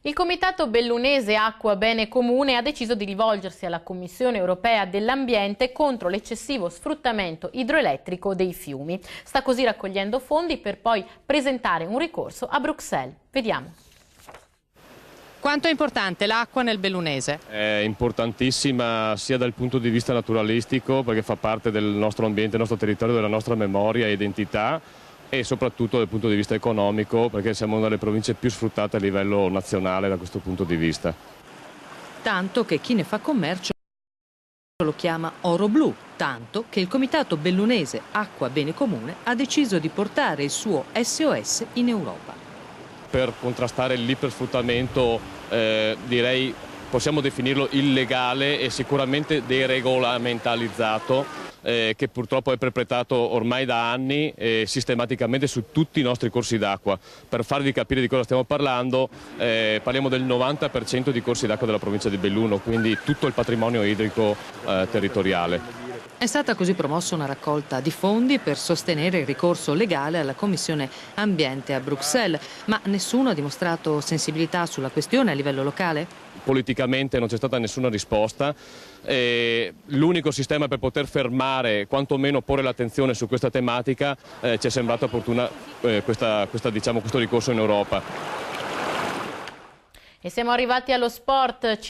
Il Comitato Bellunese Acqua Bene Comune ha deciso di rivolgersi alla Commissione Europea dell'Ambiente contro l'eccessivo sfruttamento idroelettrico dei fiumi. Sta così raccogliendo fondi per poi presentare un ricorso a Bruxelles. Vediamo. Quanto è importante l'acqua nel Bellunese? È importantissima sia dal punto di vista naturalistico, perché fa parte del nostro ambiente, del nostro territorio, della nostra memoria e identità, e soprattutto dal punto di vista economico, perché siamo una delle province più sfruttate a livello nazionale da questo punto di vista. Tanto che chi ne fa commercio lo chiama oro blu, tanto che il Comitato Bellunese Acqua Bene Comune ha deciso di portare il suo SOS in Europa. Per contrastare l'ipersfruttamento, direi, possiamo definirlo illegale e sicuramente deregolamentalizzato, che purtroppo è perpetrato ormai da anni sistematicamente su tutti i nostri corsi d'acqua. Per farvi capire di cosa stiamo parlando, parliamo del 90% di corsi d'acqua della provincia di Belluno, quindi tutto il patrimonio idrico territoriale. È stata così promossa una raccolta di fondi per sostenere il ricorso legale alla Commissione Ambiente a Bruxelles, ma nessuno ha dimostrato sensibilità sulla questione a livello locale? Politicamente non c'è stata nessuna risposta. L'unico sistema per poter fermare, quantomeno porre l'attenzione su questa tematica, ci è sembrata opportuna questo ricorso in Europa. E siamo arrivati allo sport.